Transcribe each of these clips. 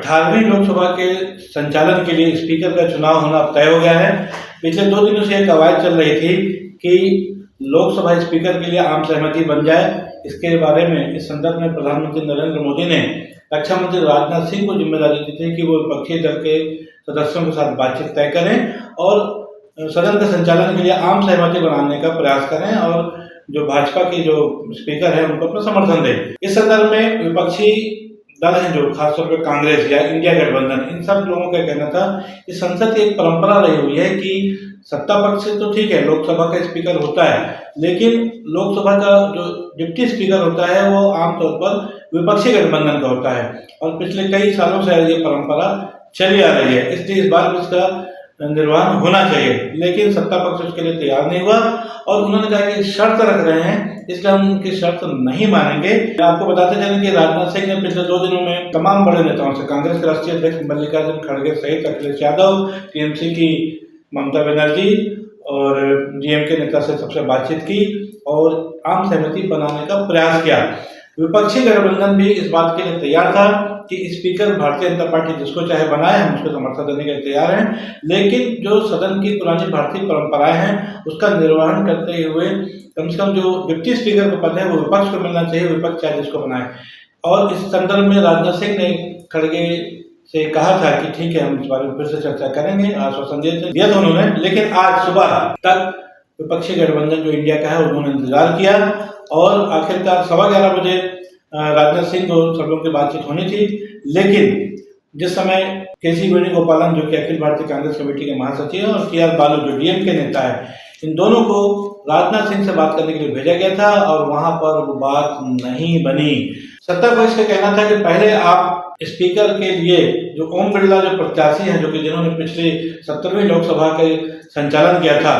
18वीं लोकसभा के संचालन के लिए स्पीकर का चुनाव होना अब तय हो गया है। पिछले 2 दिनों से एक कवायद चल रही थी कि लोकसभा स्पीकर के लिए आम सहमति बन जाए। इसके बारे में इस संदर्भ में प्रधानमंत्री नरेंद्र मोदी ने रक्षा मंत्री राजनाथ सिंह को जिम्मेदारी दी थी कि वो विपक्षी दल के सदस्यों के साथ बातचीत तय करें और सदन के संचालन के लिए आम सहमति बनाने का प्रयास करें और जो भाजपा के जो स्पीकर है उनको अपना समर्थन दें। इस संदर्भ में विपक्षी दल हैं जो खासतौर पर कांग्रेस या इंडिया गठबंधन, इन सब लोगों का कहना था कि संसद की एक परंपरा रही हुई है कि सत्ता पक्ष से तो ठीक है लोकसभा का स्पीकर होता है, लेकिन लोकसभा का जो डिप्टी स्पीकर होता है वो आमतौर पर विपक्षी गठबंधन का होता है और पिछले कई सालों से ये परंपरा चली आ रही है। इसलिए इस बार इसका निर्वहन होना चाहिए, लेकिन सत्ता पक्ष उसके लिए तैयार नहीं हुआ और उन्होंने कहा कि शर्त रख रहे हैं, इसलिए हम उनकी शर्त नहीं मानेंगे। आपको बताते चलें कि राजनाथ सिंह ने पिछले 2 दिनों में तमाम बड़े नेताओं से, कांग्रेस के राष्ट्रीय अध्यक्ष मल्लिकार्जुन खड़गे सहित अखिलेश यादव, टीएमसी की ममता बनर्जी और डीएमके नेता से सबसे बातचीत की और आम सहमति बनाने का प्रयास किया। विपक्षी गठबंधन भी इस बात के लिए तैयार था कि स्पीकर भारतीय जनता पार्टी जिसको चाहे बनाए, हम उसको समर्थन देने के लिए तैयार हैं, लेकिन जो सदन की पुरानी भारतीय परंपराएं हैं उसका निर्वहन करते हुए कम से कम जो डिप्टी स्पीकर का पद है वो विपक्ष को मिलना चाहिए, विपक्ष चाहे जिसको बनाए। और इस संदर्भ में राजनाथ सिंह ने खड़गे से कहा था कि ठीक है हम इस बारे में फिर से चर्चा करेंगे, आश्वासन दिया था उन्होंने। लेकिन आज सुबह तक विपक्षी गठबंधन जो इंडिया का है उन्होंने इंतजार किया और आखिरकार 11:15 बजे राजनाथ सिंह को सब लोगों की बातचीत होनी थी, लेकिन जिस समय केसी वेणुगोपालन जो कि अखिल भारतीय कांग्रेस कमेटी के महासचिव हैं और टीआर बालू जो डीएमके नेता है, इन दोनों को राजनाथ सिंह से बात करने के लिए भेजा गया था और वहां पर वो बात नहीं बनी। सत्ता पक्ष का कहना था कि पहले आप स्पीकर के लिए जो ओम बिरला जो प्रत्याशी हैं, जो कि जिन्होंने पिछले 17वीं लोकसभा के संचालन किया था,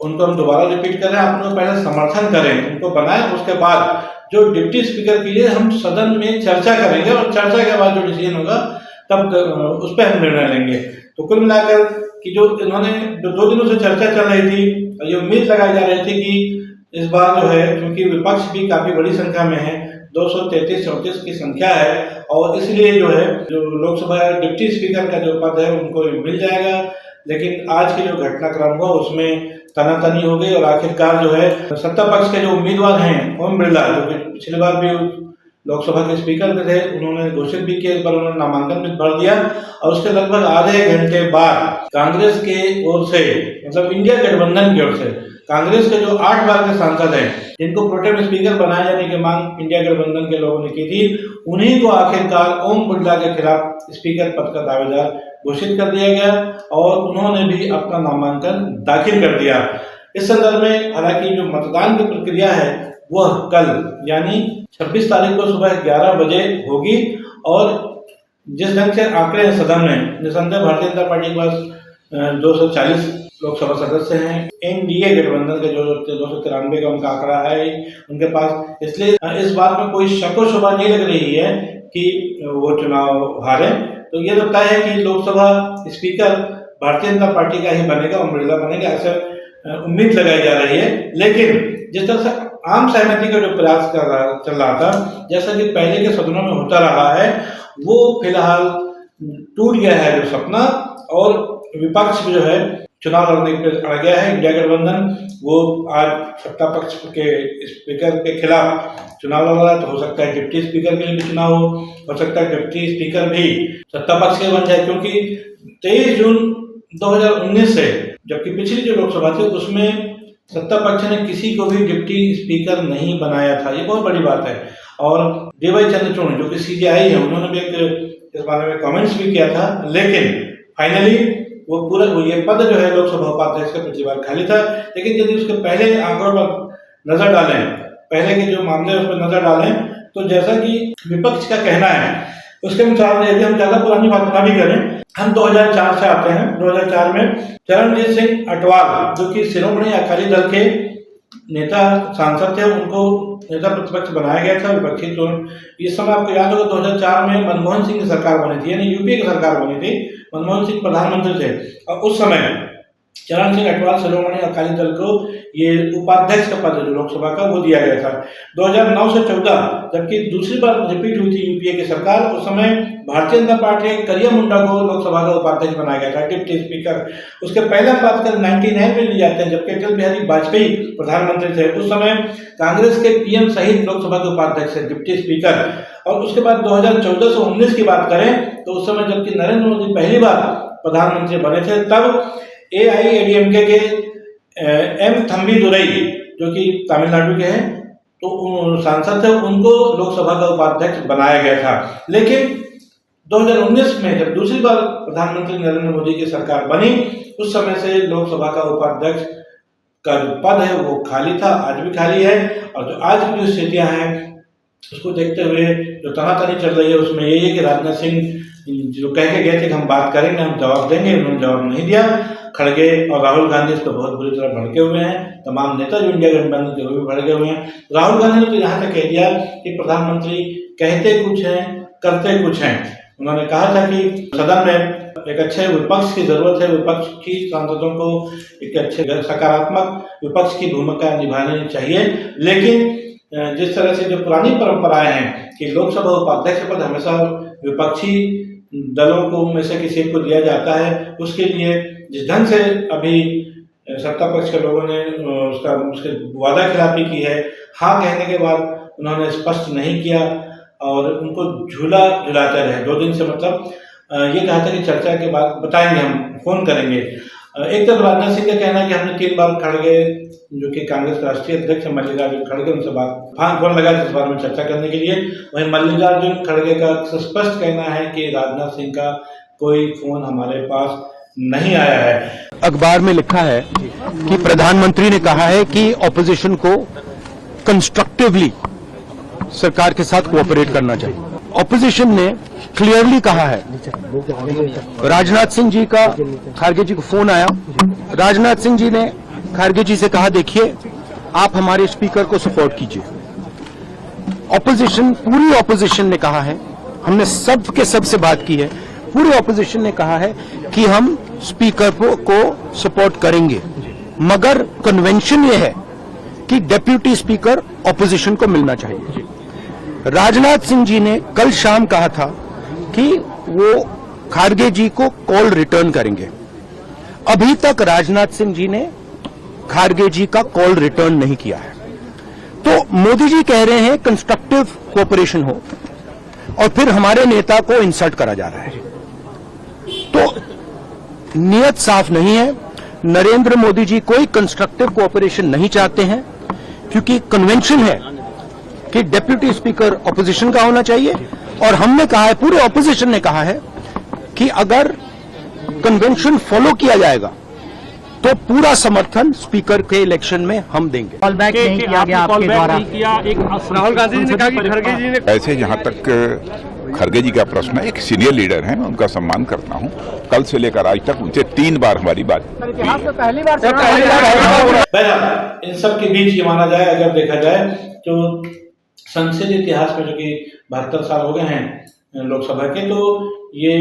उनको हम दोबारा रिपीट कर रहे हैं, आप उनको पहले समर्थन करें, उनको बनाएं, उसके बाद जो डिप्टी स्पीकर के लिए हम सदन में चर्चा करेंगे और चर्चा के बाद जो डिसीजन होगा तब उस पर हम निर्णय लेंगे। तो कुल मिलाकर कि जो इन्होंने जो 2 दिनों से चर्चा चल रही थी, ये उम्मीद लगाई जा रही थी कि इस बार जो है, क्योंकि विपक्ष भी काफी बड़ी संख्या में है, 233-34 की संख्या है और इसलिए जो है जो लोकसभा डिप्टी स्पीकर का जो पद है उनको मिल जाएगा। लेकिन आज के जो घटनाक्रम हुआ उसमें तनातनी हो गई और आखिरकार जो है सत्ता पक्ष के जो उम्मीदवार हैं ओम बिरला, जो कि पिछली बार भी लोकसभा के स्पीकर थे, उन्होंने घोषित भी किया, इस बार उन्होंने नामांकन भी भर दिया और उसके लगभग आधे घंटे बाद कांग्रेस के ओर से, मतलब इंडिया गठबंधन की ओर से, कांग्रेस के जो 8 बार के सांसद हैं जिनको प्रोटेम स्पीकर बनाए जाने की मांग इंडिया गठबंधन के लोगों ने की थी, उन्हीं को आखिरकार ओम बिरला के खिलाफ स्पीकर पद का दावेदार घोषित कर दिया गया और उन्होंने भी अपना नामांकन दाखिल कर दिया। इस संदर्भ में हालांकि जो मतदान की प्रक्रिया है वह कल यानी 26 तारीख को सुबह 11 बजे होगी और जिस ढंग से आंकड़े हैं सदन में, निसंदेह भारतीय जनता पार्टी के पास 240 लोकसभा सदस्य हैं, एनडीए गठबंधन के जो 293 का उनका आंकड़ा है उनके पास, इसलिए इस बात में कोई शक व शुबा नहीं लग रही है कि वो चुनाव हारे। तो ये लगता है कि लोकसभा स्पीकर भारतीय जनता पार्टी का ही बनेगा, ओम बिरला बनेगा, ऐसे उम्मीद लगाई जा रही है। लेकिन जिस तरह से आम सहमति का जो प्रयास चल रहा था, जैसा कि पहले के सदनों में होता रहा है, वो फिलहाल टूट गया है जो सपना और विपक्ष जो है चुनाव लड़ने पे अड़ गया है। इंडिया गठबंधन वो आज सत्ता पक्ष के स्पीकर के खिलाफ चुनाव लड़ रहा है, तो हो सकता है डिप्टी स्पीकर के लिए भी चुनाव हो सकता है डिप्टी स्पीकर भी सत्ता पक्ष के बन जाए, क्योंकि 23 जून 2019 से, जबकि पिछली जो लोकसभा थी उसमें सत्ता पक्ष ने किसी को भी डिप्टी स्पीकर नहीं बनाया था, ये बहुत बड़ी बात है। और डीवाई चंद्रचूड़ जो कि सीजेआई है, उन्होंने भी एक इस बारे में कमेंट्स भी किया था, लेकिन फाइनली वो पूरा ये पद जो है लोकसभा उपाध्यक्ष का पिछली बार खाली था। लेकिन यदि उसके पहले आंकड़ों पर नजर डालें, पहले के जो मामले उस पर नजर डालें, तो जैसा कि विपक्ष का कहना है उसके अनुसार यदि हम ज्यादा पुरानी बात ना भी करें, हम 2004 से आते हैं। 2004 में चरणजीत सिंह अटवाल जो कि शिरोमणि अकाली दल के नेता सांसद थे, उनको नेता प्रतिपक्ष बनाया गया था विपक्षी। तो इस समय आपको याद होगा 2004 में मनमोहन सिंह की सरकार बनी थी, यानी यूपीए की सरकार बनी थी, मनमोहन सिंह प्रधानमंत्री थे और उस समय चरण सिंह अटवाल शिरोमणि अकाली दल को ये उपाध्यक्ष का पद जो लोकसभा का वो दिया गया था 2009 से 14, जबकि दूसरी बार रिपीट हुई थी यूपीए की सरकार। उस समय भारतीय जनता पार्टी करिया मुंडा को लोकसभा का उपाध्यक्ष बनाया गया था, डिप्टी स्पीकर। उसके पहले हम बात करें 99 में ले जाते हैं, जबकि अटल बिहारी वाजपेयी प्रधानमंत्री थे। उस समय कांग्रेस के पीएम सहित लोकसभा के उपाध्यक्ष थे, डिप्टी स्पीकर। और उसके बाद 2014 से 19 की बात करें तो उस समय जबकि नरेंद्र मोदी पहली बार प्रधानमंत्री बने थे, तब AIADMK के एम थम्बीदुरई जो कि तमिलनाडु के हैं तो सांसद थे, उनको लोकसभा का उपाध्यक्ष बनाया गया था। लेकिन 2019 में जब दूसरी बार प्रधानमंत्री नरेंद्र मोदी की सरकार बनी, उस समय से लोकसभा का उपाध्यक्ष का जो पद है वो खाली था, आज भी खाली है। और जो आज की जो स्थितियां हैं उसको देखते हुए जो तनातनी चल रही है उसमें यही है कि राजनाथ सिंह जो कह के गए थे कि हम बात करेंगे, हम जवाब देंगे, उन्होंने जवाब नहीं दिया। खड़गे और राहुल गांधी इस पर बहुत बुरी तरह भड़के हुए हैं। तमाम नेता जो इंडिया गठबंधन के भी भड़के हुए हैं। राहुल गांधी ने तो यहाँ तक कह दिया कि प्रधानमंत्री कहते कुछ हैं, करते कुछ हैं। उन्होंने कहा था कि सदन में एक अच्छे विपक्ष की जरूरत है, विपक्ष की सांसदों को एक अच्छे सकारात्मक विपक्ष की भूमिका निभानी चाहिए। लेकिन जिस तरह से जो पुरानी परंपराएं हैं कि लोकसभा उपाध्यक्ष पद हमेशा विपक्षी दलों को में से किसी को दिया जाता है, उसके लिए जिस ढंग से अभी सत्ता पक्ष के लोगों ने उसके वादा खिलाफी की है, हाँ कहने के बाद उन्होंने स्पष्ट नहीं किया और उनको झुलाते रहे 2 दिन से। मतलब ये कहा था कि चर्चा के बाद बताएंगे, हम फोन करेंगे। एक तरफ राजनाथ सिंह का कहना है कि हमने 3 बार खड़गे जो कि कांग्रेस के राष्ट्रीय अध्यक्ष मल्लिकार्जुन खड़गे, उनसे फोन लगा इस बारे में चर्चा करने के लिए। वहीं मल्लिकार्जुन खड़गे का स्पष्ट कहना है कि राजनाथ सिंह का कोई फोन हमारे पास नहीं आया है। अखबार में लिखा है कि प्रधानमंत्री ने कहा है कि ऑपोजिशन को कंस्ट्रक्टिवली सरकार के साथ कोऑपरेट करना चाहिए। ऑपोजिशन ने क्लियरली कहा है, राजनाथ सिंह जी का खारगे जी को फोन आया, राजनाथ सिंह जी ने खारगे जी से कहा देखिए आप हमारे स्पीकर को सपोर्ट कीजिए। ऑपोजिशन, पूरी ऑपोजिशन ने कहा है, हमने सब के सब से बात की है, पूरी ऑपोजिशन ने कहा है कि हम स्पीकर को सपोर्ट करेंगे, मगर कन्वेंशन ये है कि डेप्यूटी स्पीकर ऑपोजिशन को मिलना चाहिए। राजनाथ सिंह जी ने कल शाम कहा था कि वो खारगे जी को कॉल रिटर्न करेंगे। अभी तक राजनाथ सिंह जी ने खारगे जी का कॉल रिटर्न नहीं किया है। तो मोदी जी कह रहे हैं कंस्ट्रक्टिव कोऑपरेशन हो और फिर हमारे नेता को इंसल्ट करा जा रहा है। तो नियत साफ नहीं है। नरेंद्र मोदी जी कोई कंस्ट्रक्टिव कोऑपरेशन नहीं चाहते हैं, क्योंकि कन्वेंशन है कि डेप्यूटी स्पीकर ऑपोजिशन का होना चाहिए। और हमने कहा है, पूरे ऑपोजिशन ने कहा है कि अगर कन्वेंशन फॉलो किया जाएगा तो पूरा समर्थन स्पीकर के इलेक्शन में हम देंगे। कॉल बैक नहीं किया गया आपके द्वारा। राहुल गांधी जी ने कहा कि खड़गे जी ने ऐसे जहां तक खड़गे जी का प्रश्न है, एक सीनियर लीडर हैं, उनका सम्मान करता हूं। कल से लेकर आज तक उनसे 3 बार हमारी बात पहली बार इन सब के बीच ये माना जाए, अगर देखा जाए तो संसदीय इतिहास में जो कि 72 साल हो गए हैं लोकसभा के, तो ये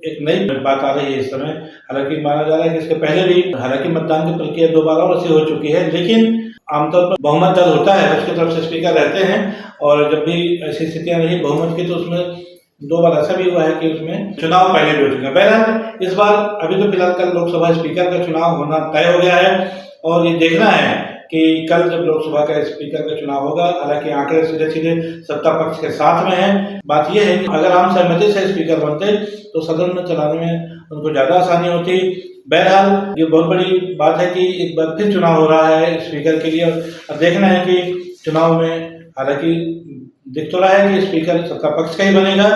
एक नई बात आ रही है इस समय। हालांकि माना जा रहा है कि इसके पहले भी हालांकि मतदान की प्रक्रिया 2 बार और ऐसी हो चुकी है, लेकिन आमतौर पर बहुमत दल होता है, उसकी तरफ से स्पीकर रहते हैं। और जब भी ऐसी स्थितियां रही बहुमत की तो उसमें 2 बार ऐसा भी हुआ है कि उसमें चुनाव पहले भी हो चुका है। बहरहाल इस बार अभी तो फिलहाल कल लोकसभा स्पीकर का चुनाव होना तय हो गया है और ये देखना है कि कल जब लोकसभा का स्पीकर का चुनाव होगा, हालांकि आंकड़े सीधे सीधे सत्ता पक्ष के साथ में है। बात यह है कि अगर आम सहमति से स्पीकर बनते तो सदन में चलाने में उनको ज्यादा आसानी होती। बहरहाल ये बहुत बड़ी बात है कि एक बार फिर चुनाव हो रहा है स्पीकर के लिए। और देखना है कि चुनाव में, हालांकि दिख तो रहा है कि स्पीकर सत्ता पक्ष का ही बनेगा,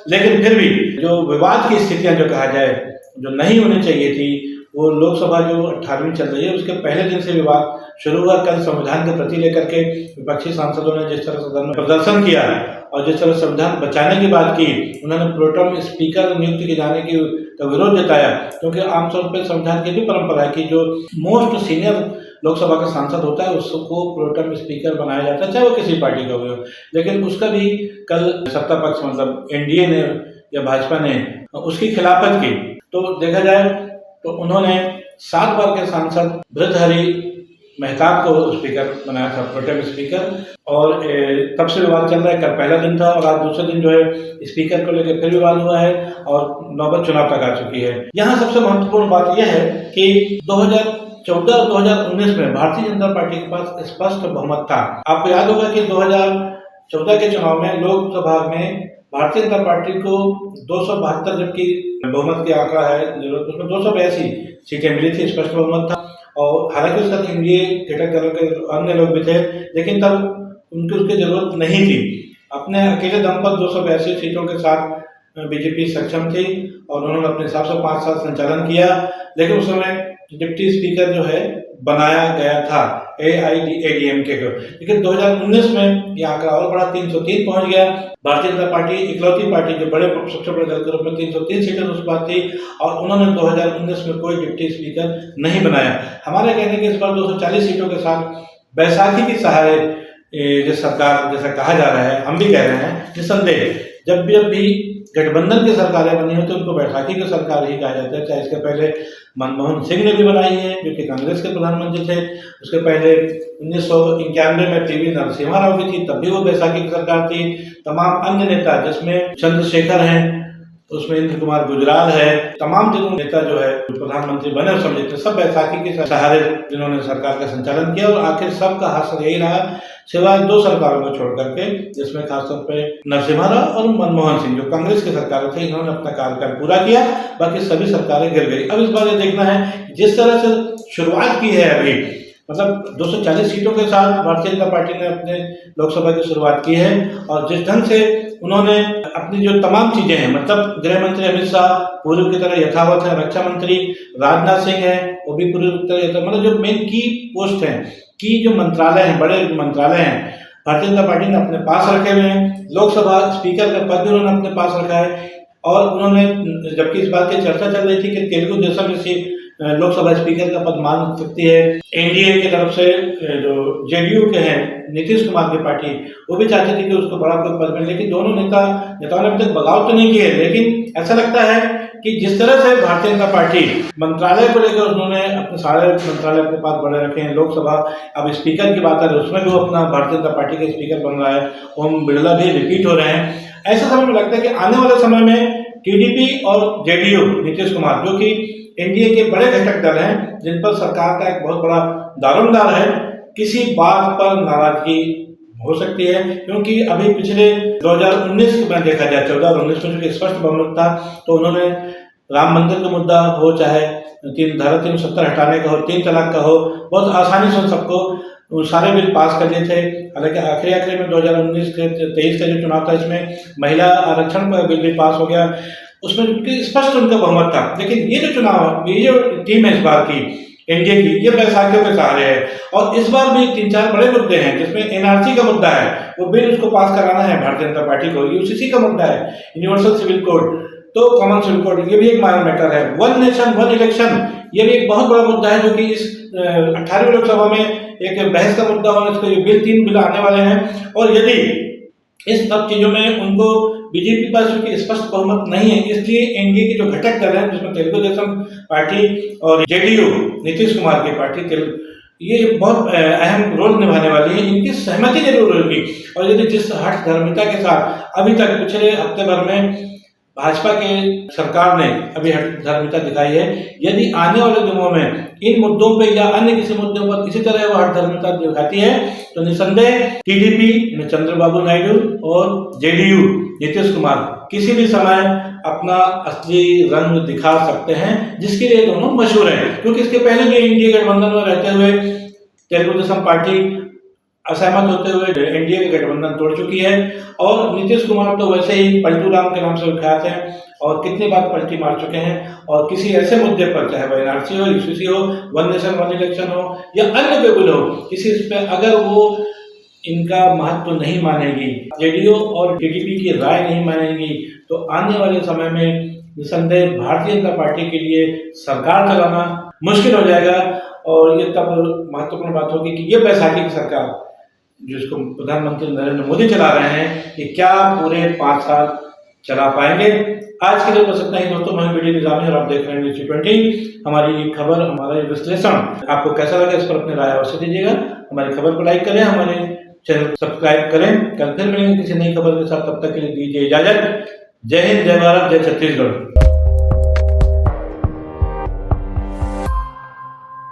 लेकिन फिर भी जो विवाद की स्थितियां जो कहा जाए जो नहीं होनी चाहिए थी, वो लोकसभा जो 18वीं चल रही है उसके पहले दिन से विवाद शुरू हुआ। कल संविधान के प्रति लेकर के विपक्षी सांसदों ने जिस तरह सदन में प्रदर्शन किया और जिस तरह संविधान बचाने की बात की, उन्होंने प्रोटेम स्पीकर नियुक्त किए जाने की विरोध जताया, क्योंकि आमतौर पर संविधान की भी परंपरा है कि जो मोस्ट सीनियर लोकसभा का सांसद होता है उसको प्रोटेम स्पीकर बनाया जाता है, चाहे वो किसी पार्टी का हो। लेकिन उसका भी कल सत्ता पक्ष मतलब एनडीए ने या भाजपा ने उसकी खिलाफत की। तो देखा जाए तो उन्होंने 7 बार के सांसद भृतहरि मेहताब को स्पीकर बनाया था, प्रोटेम स्पीकर, और तब से विवाद चल रहा है। कल पहला दिन था और आज दूसरे दिन जो है स्पीकर को लेकर फिर विवाद हुआ है और नौबत चुनाव तक आ चुकी है। यहाँ सबसे महत्वपूर्ण बात यह है कि 2014 और 2019 में भारतीय जनता पार्टी के पास स्पष्ट बहुमत था। आपको याद होगा कि 2014 के चुनाव में लोकसभा में भारतीय जनता पार्टी को 272, जबकि बहुमत की आंकड़ा है उसमें 282 सीटें मिली थी, स्पष्ट बहुमत था। और हालांकि उसके साथ एनडीए घटक दलों के अन्य लोग भी थे, लेकिन तब उनकी उसकी जरूरत नहीं थी। अपने अकेले दम पर 282 सीटों के साथ बीजेपी सक्षम थी और उन्होंने अपने हिसाब से 5 साल संचालन किया। लेकिन उस समय डिप्टी स्पीकर जो है बनाया गया था AIADMK को, लेकिन 2019 में यह आंकड़ा और बढ़ा 303 पहुंच गया। भारतीय जनता पार्टी इकलौती पार्टी जो सबसे बड़े दल के रूप में 303 सीटें उस बात थी और उन्होंने 2019 में कोई डिप्टी स्पीकर नहीं बनाया। हमारे कहने के इस बार 240 सीटों के साथ बैसाखी के सहारे जो सरकार जैसा कहा जा रहा है, हम भी कह रहे हैं निसंदेह जब भी गठबंधन की सरकारें बनी हो तो उनको बैसाखी की सरकार ही कहा जाता है। चाहे इसके पहले मनमोहन सिंह ने भी बनाई है जो कि कांग्रेस के प्रधानमंत्री थे, उसके पहले 1991 में PV नरसिम्हा राव की थी, तब भी वो बैसाखी की सरकार थी। तमाम अन्य नेता जिसमें चंद्रशेखर हैं, उसमें इंद्र कुमार गुजराल है, तमाम जितने नेता जो है प्रधानमंत्री बने समझते सब बैसाखी के सहारे जिन्होंने सरकार का संचालन किया। और आखिर सबका हाथ यही रहा सिवाय 2 सरकारों को छोड़ करके, जिसमें खासतौर पे नरसिम्हा राव और मनमोहन सिंह जो कांग्रेस के सरकार थे, इन्होंने अपना कार्यकाल पूरा किया, बाकी सभी सरकारें गिर गई। अब इस बार ये देखना है जिस तरह से शुरुआत की है अभी, मतलब 240 सीटों के साथ भारतीय जनता पार्टी ने अपने लोकसभा की शुरुआत की है और जिस ढंग से उन्होंने अपनी जो तमाम चीजें हैं, मतलब गृह मंत्री अमित शाह पूर्व की तरह यथावत है, रक्षा मंत्री राजनाथ सिंह है वो भी पूर्व की तरह यथावत, मतलब जो मेन की पोस्ट है, की जो मंत्रालय हैं, बड़े मंत्रालय हैं, भारतीय जनता पार्टी ने अपने पास रखे हुए हैं। लोकसभा स्पीकर का पद भी उन्होंने अपने पास रखा है और उन्होंने, जबकि इस बात की चर्चा चल रही थी कि तेलुगु देशम इसी लोकसभा स्पीकर का पद मान सकती है। एनडीए की तरफ से जो जेडीयू के हैं नीतीश कुमार की पार्टी, वो भी चाहती थी कि उसको बड़ा कोई पद मिले, लेकिन दोनों नेताओं ने अभी तक बगावत तो नहीं की है। लेकिन ऐसा लगता है कि जिस तरह से भारतीय जनता पार्टी मंत्रालय को लेकर उन्होंने अपने सारे मंत्रालय अपने पास बड़े रखे हैं। लोकसभा अब स्पीकर की बात है, उसमें भी वो अपना भारतीय जनता पार्टी के स्पीकर बन रहा है, ओम बिरला भी रिपीट हो रहे हैं। ऐसे समय में लगता है कि आने वाले समय में टीडीपी और जेडीयू नीतीश कुमार जो कि एनडीए के बड़े घटक दल हैं, जिन पर सरकार का एक बहुत बड़ा दारोमदार है, किसी बात पर नाराजगी हो सकती है। क्योंकि अभी पिछले 2019 में देखा जाए, 14 और 19 में जो स्पष्ट बहुमत था, तो उन्होंने राम मंदिर का मुद्दा हो, चाहे धारा 370 हटाने का हो, 3 तलाक का हो, बहुत आसानी से सबको सारे बिल पास कर दिए थे। हालांकि आखिरी में 2019-23 का जो चुनाव था, इसमें महिला आरक्षण का बिल भी पास हो गया, उसमें स्पष्ट उनका बहुमत था। लेकिन ये जो चुनाव, ये जो टीम है इस बार की एनडीए की, ये बैसाखियों के सहारे है और इस बार भी 3-4 बड़े मुद्दे हैं, जिसमें एनआरसी का मुद्दा है, वो बिल उसको पास कराना है भारतीय जनता पार्टी को। यूसीसी का मुद्दा है, यूनिवर्सल सिविल कोड, तो कॉमन सिविल कोड, ये भी एक माइनर मैटर है। 1 नेशन 1 इलेक्शन, ये भी एक बहुत बड़ा मुद्दा है, जो कि इस 18वीं लोकसभा में एक बहस का मुद्दा होने, इसको ये 3 बिल आने वाले हैं। और यदि इस सब चीजों में उनको बीजेपी पास क्योंकि स्पष्ट बहुमत नहीं है, इसलिए एनडीए के जो घटक दल हैं, जिसमें तेलुगु देशम पार्टी और जेडीयू नीतीश कुमार की पार्टी, ये बहुत अहम रोल निभाने वाली है। इनकी सहमति जरूर होगी। और यदि जिस हठ धर्मिता के साथ अभी तक पिछले हफ्ते भर में भाजपा के सरकार ने अभी हठ धर्मिता दिखाई है, यदि आने वाले दिनों में इन मुद्दों पे या अन्य किसी मुद्दों पर इसी तरह वो हठ धर्मिता दिखाती है, तो निसंदेह टीडीपी चंद्रबाबू नायडू और जेडीयू नीतीश कुमार किसी भी समय अपना असली रंग दिखा सकते हैं, जिसके लिए दोनों मशहूर हैं। क्योंकि इसके पहले भी एनडीए गठबंधन में रहते हुए तेलुगु देशम पार्टी असहमत होते हुए एनडीए के गठबंधन तोड़ चुकी है। और नीतीश कुमार तो वैसे ही पलटू राम के नाम से विख्यात हैं और कितनी बार पलटी मार चुके हैं। और किसी ऐसे मुद्दे पर, चाहे वह एनआरसी हो, यूसीसी हो, 1 नेशन 1 इलेक्शन हो या अन्य कोई बिल हो, किसी इस पे अगर वो इनका महत्व नहीं मानेगी, जेडीयू और टीडीपी की राय नहीं मानेगी, तो आने वाले समय में निसंदेह भारतीय जनता पार्टी के लिए सरकार चलाना मुश्किल हो जाएगा। और ये तब महत्वपूर्ण बात होगी कि ये बैसाखी की सरकार जिसको प्रधानमंत्री नरेंद्र मोदी चला रहे हैं, कि क्या पूरे 5 साल चला पाएंगे। आज के लिए बस इतना ही दोस्तों। मैं वीडियो निजामी और आप देख रहे हैं न्यूज़ 20। हमारी ये खबर, हमारा ये विश्लेषण आपको कैसा लगा, इस पर अपनी राय अवश्य दीजिएगा। हमारी खबर को लाइक करें, हमारे चैनल को सब्सक्राइब करें। कल फिर मिलेंगे किसी नई खबर के साथ, तब तक के लिए दीजिए इजाजत। जय हिंद, जय भारत, जय छत्तीसगढ़।